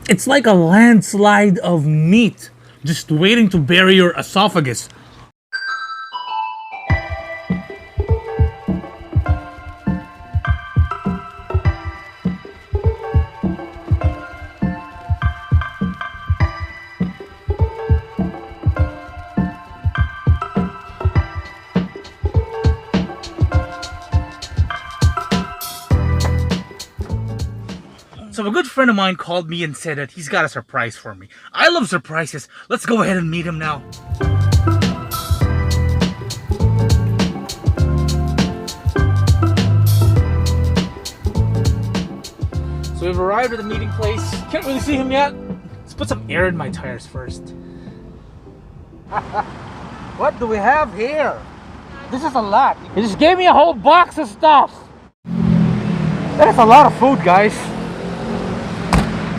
It's like a landslide of meat just waiting to bury your esophagus. So a good friend of mine called me and said that he's got a surprise for me. I love surprises. Let's go ahead and meet him now. So we've arrived at the meeting place. Can't really see him yet. Let's put some air in my tires first. What do we have here? This is a lot. He just gave me a whole box of stuff. That is a lot of food, guys.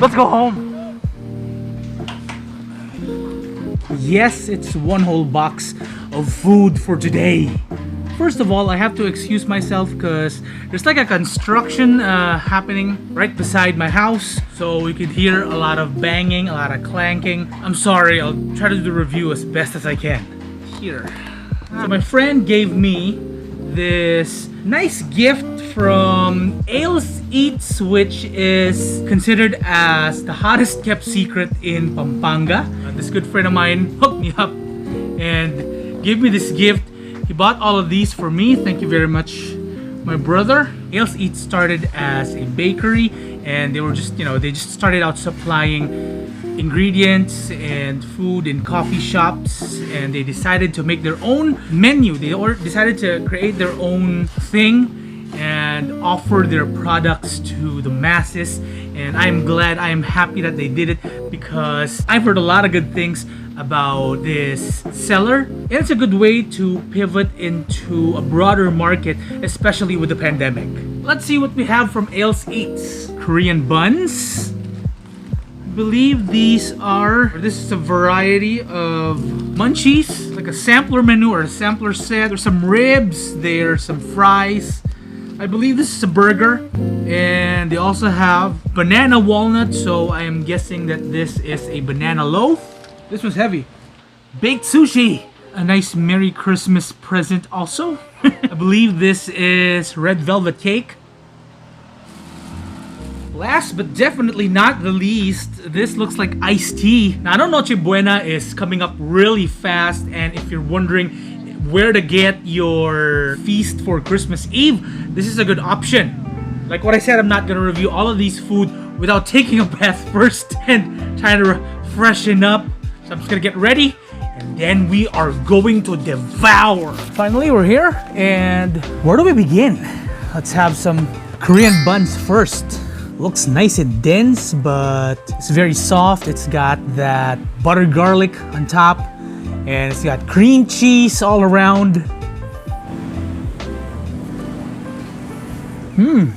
Let's go home. Yes, it's one whole box of food for today. First of all, I have to excuse myself because there's like a construction happening right beside my house. So you could hear a lot of banging, a lot of clanking. I'm sorry, I'll try to do the review as best as I can. Here. So my friend gave me this nice gift from EILS EATS, which is considered as the hottest kept secret in Pampanga. This good friend of mine hooked me up and gave me this gift. He bought all of these for me. Thank you very much, my brother. EILS EATS started as a bakery, and they were just, they just started out supplying ingredients and food in coffee shops, and they decided to make their own menu. They decided to create their own thing and offer their products to the masses, and I'm glad, I am happy that they did it, because I've heard a lot of good things about this seller, and it's a good way to pivot into a broader market, especially with the pandemic. Let's see what we have from EILS EATS. Korean buns. I believe this is a variety of munchies, like a sampler menu or a sampler set. There's some ribs, there's some fries. I believe this is a burger, and they also have banana walnut, so I am guessing that this is a banana loaf. This was heavy. Baked sushi, a nice Merry Christmas present also. I believe this is red velvet cake. Last but definitely not the least, this looks like iced tea. Now I know Noche Buena is coming up really fast, and if you're wondering where to get your feast for Christmas Eve, this is a good option. Like what I said, I'm not gonna review all of these food without taking a bath first and trying to freshen up. So I'm just gonna get ready, and then we are going to devour. Finally, we're here, and where do we begin? Let's have some Korean buns first. Looks nice and dense, but it's very soft. It's got that butter garlic on top, and it's got cream cheese all around. Am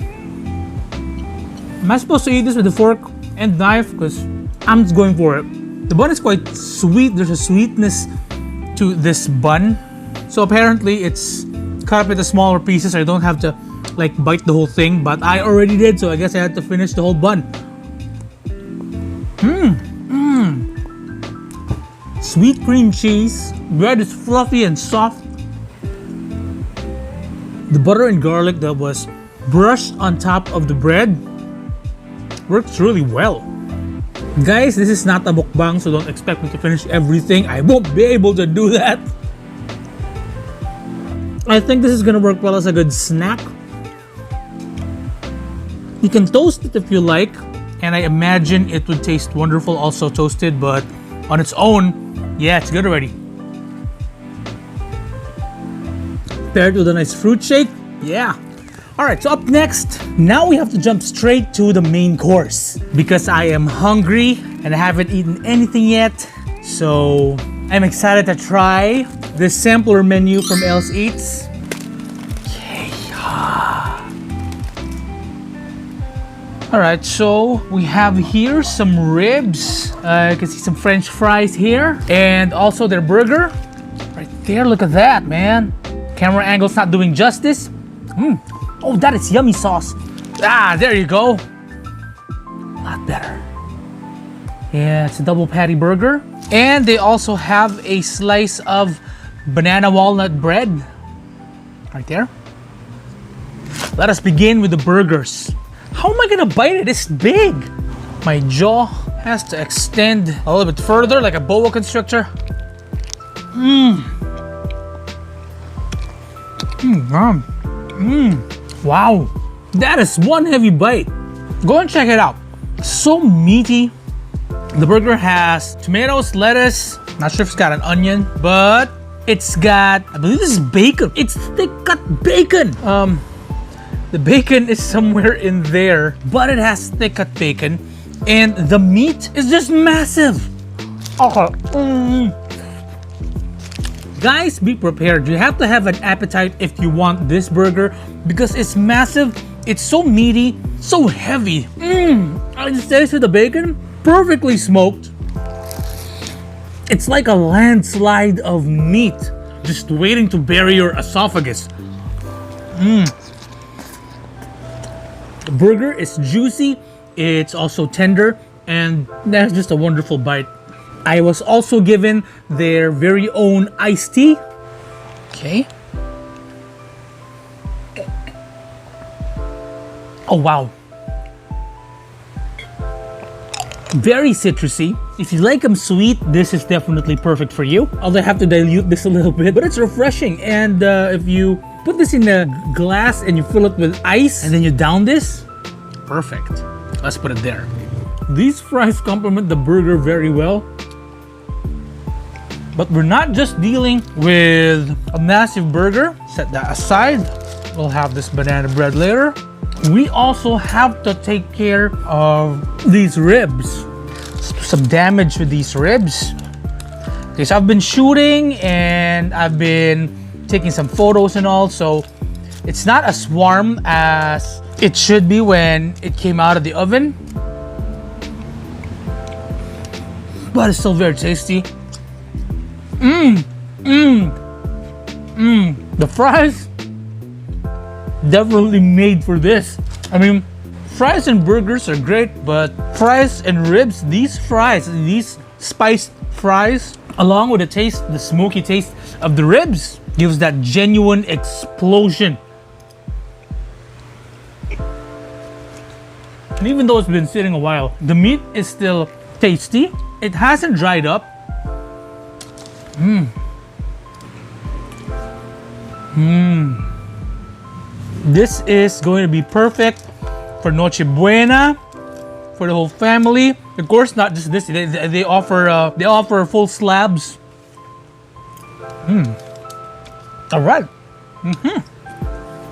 I supposed to eat this with a fork and knife? Because I'm just going for it. The bun is quite sweet. There's a sweetness to this bun. So apparently it's cut up into smaller pieces. I don't have to like bite the whole thing, but I already did, so I guess I had to finish the whole bun. Sweet cream cheese. Bread is fluffy and soft. The butter and garlic that was brushed on top of the bread works really well. Guys, this is not a mukbang, so don't expect me to finish everything. I won't be able to do that. I think this is gonna work well as a good snack. You can toast it if you like, and I imagine it would taste wonderful also toasted, but on its own, yeah, it's good already. Paired with a nice fruit shake, yeah. Alright, so up next, now we have to jump straight to the main course, because I am hungry and I haven't eaten anything yet. So I'm excited to try this sampler menu from EILS EATS. Alright, so we have here some ribs. You can see some French fries here, and also their burger. Right there, look at that, man. Camera angle's not doing justice. Oh, that is yummy sauce. Ah, there you go. A lot better. Yeah, it's a double patty burger. And they also have a slice of banana walnut bread. Right there. Let us begin with the burgers. How am I gonna bite it? It's big. My jaw has to extend a little bit further like a boa constrictor. Wow, that is one heavy bite. Go and check it out. So meaty. The burger has tomatoes, lettuce. Not sure if it's got an onion, but it's got, I believe this is bacon. It's thick cut bacon. The bacon is somewhere in there, but it has thick cut bacon, and the meat is just massive. Okay. Guys, be prepared. You have to have an appetite if you want this burger because it's massive. It's so meaty, so heavy. I just tasted the bacon, perfectly smoked. It's like a landslide of meat just waiting to bury your esophagus. The burger is juicy, it's also tender, and that's just a wonderful bite. I was also given their very own iced tea. Okay. Oh wow. Very citrusy. If you like them sweet, this is definitely perfect for you. Although I have to dilute this a little bit, but it's refreshing. And if you put this in a glass and you fill it with ice and then you down this, perfect. Let's put it there. These fries complement the burger very well. But we're not just dealing with a massive burger. Set that aside. We'll have this banana bread later. We also have to take care of these ribs. Some damage with these ribs. Okay, so I've been shooting and I've been taking some photos and all, so it's not as warm as it should be when it came out of the oven. But it's still very tasty. The fries definitely made for this. I mean, fries and burgers are great, but fries and ribs, these spiced fries, along with the taste, the smoky taste of the ribs, gives that genuine explosion. And even though it's been sitting a while, the meat is still tasty. It hasn't dried up. This is going to be perfect for Noche Buena, for the whole family. Of course, not just this. They offer full slabs. All right.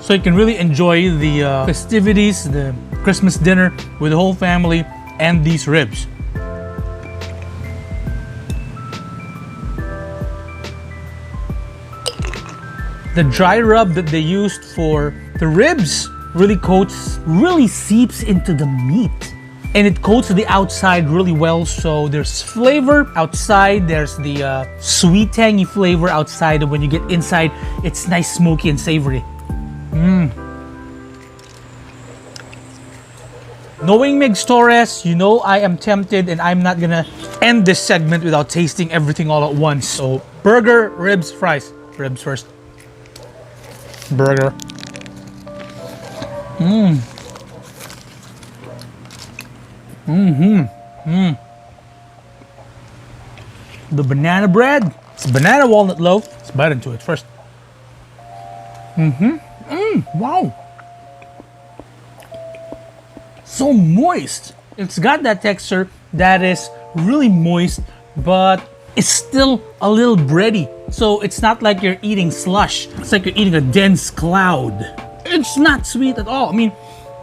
So you can really enjoy the festivities, the Christmas dinner with the whole family, and these ribs. The dry rub that they used for the ribs really seeps into the meat. And it coats the outside really well, so there's flavor outside, there's the sweet tangy flavor outside, and when you get inside, it's nice, smoky, and savory. Knowing Migs Torres, you know I am tempted and I'm not gonna end this segment without tasting everything all at once. So burger, ribs, fries. Ribs first. Burger. The banana bread. It's a banana walnut loaf. Let's bite into it first. Wow. So moist. It's got that texture that is really moist, but it's still a little bready. So it's not like you're eating slush. It's like you're eating a dense cloud. It's not sweet at all. I mean,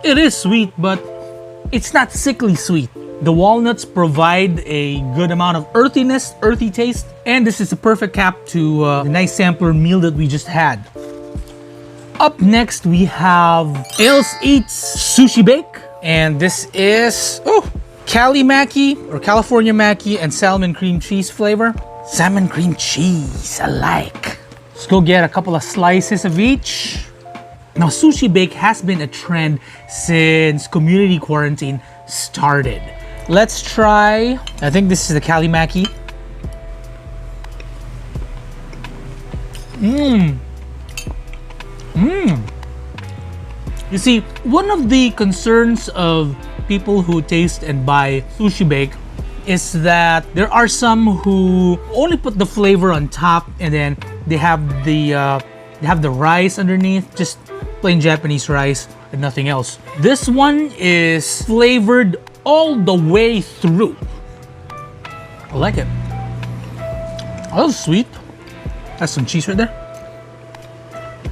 it is sweet, but it's not sickly sweet. The walnuts provide a good amount of earthiness, earthy taste, and this is a perfect cap to the nice sampler meal that we just had. Up next, we have EILS EATS Sushi Bake, and this is Cali Maki or California Maki and salmon cream cheese flavor. Salmon cream cheese, I like. Let's go get a couple of slices of each. Now, Sushi Bake has been a trend since community quarantine started. Let's try, I think this is the Cali Maki. You see, one of the concerns of people who taste and buy sushi bake is that there are some who only put the flavor on top and then they have the rice underneath, just plain Japanese rice and nothing else. This one is flavored all the way through. I like it. Oh, that's sweet. That's some cheese right there.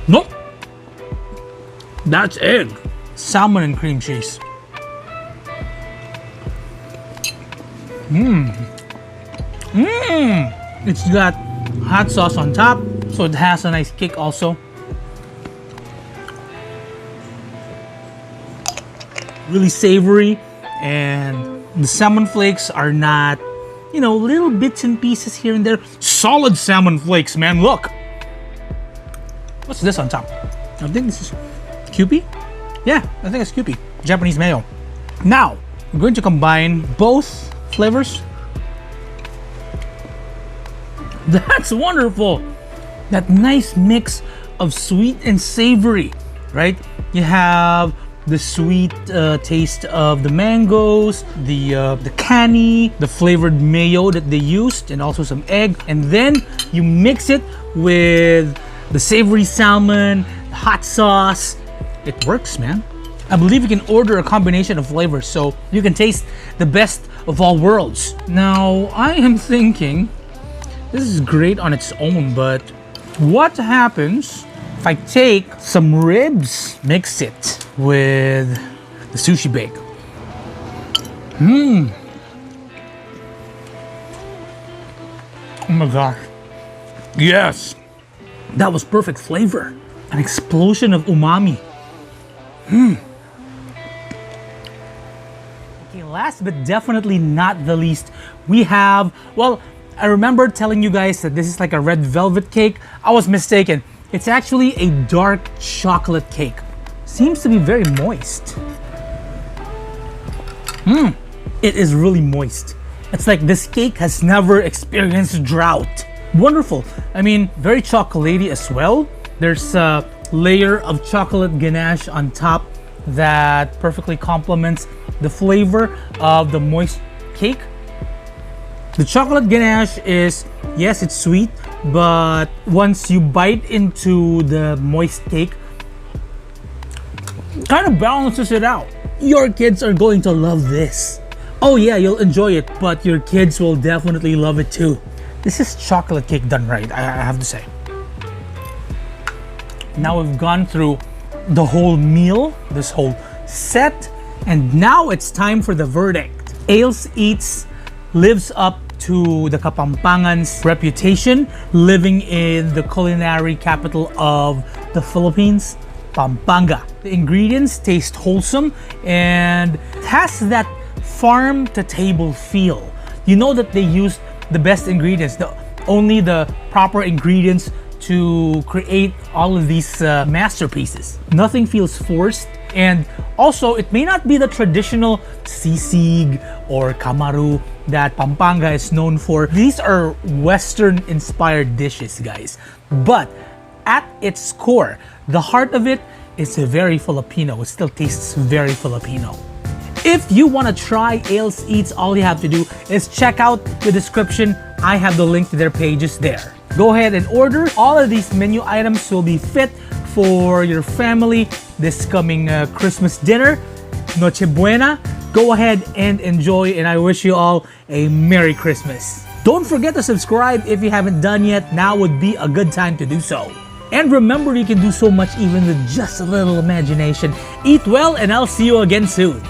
Nope. That's egg. Salmon and cream cheese. It's got hot sauce on top, so it has a nice kick also. Really savory, and the salmon flakes are not, you know, little bits and pieces here and there. Solid salmon flakes, man, look. What's this on top? I think this is Kewpie? Yeah, I think it's Kewpie. Japanese mayo. Now, we're going to combine both flavors. That's wonderful. That nice mix of sweet and savory, right? You have the sweet taste of the mangoes, the canny, the flavored mayo that they used, and also some egg. And then you mix it with the savory salmon, the hot sauce. It works, man. I believe you can order a combination of flavors so you can taste the best of all worlds. Now, I am thinking this is great on its own, but what happens if I take some ribs, mix it with the sushi bake? Oh my gosh. Yes. That was perfect flavor. An explosion of umami. Okay, last but definitely not the least, we have, well, I remember telling you guys that this is like a red velvet cake. I was mistaken. It's actually a dark chocolate cake. Seems to be very moist. It is really moist. It's like this cake has never experienced drought. Wonderful. I mean, very chocolatey as well. There's a layer of chocolate ganache on top that perfectly complements the flavor of the moist cake. The chocolate ganache is, yes, it's sweet, but once you bite into the moist cake, kind of balances it out. Your kids are going to love this. Oh yeah, you'll enjoy it, but your kids will definitely love it too. This is chocolate cake done right, I have to say. Now we've gone through the whole meal, this whole set, and now it's time for the verdict. EILS Eats lives up to the Kapampangan's reputation, living in the culinary capital of the Philippines, Pampanga. The ingredients taste wholesome and it has that farm to table feel. You know that they use the best ingredients, only the proper ingredients to create all of these masterpieces. Nothing feels forced, and also it may not be the traditional sisig or kamaru that Pampanga is known for. These are Western inspired dishes, guys, but at its core, the heart of it is very Filipino. It still tastes very Filipino. If you want to try EILS Eats, all you have to do is check out the description. I have the link to their pages there. Go ahead and order. All of these menu items will be fit for your family this coming Christmas dinner, Noche Buena. Go ahead and enjoy, and I wish you all a Merry Christmas. Don't forget to subscribe if you haven't done yet. Now would be a good time to do so. And remember, you can do so much even with just a little imagination. Eat well, and I'll see you again soon.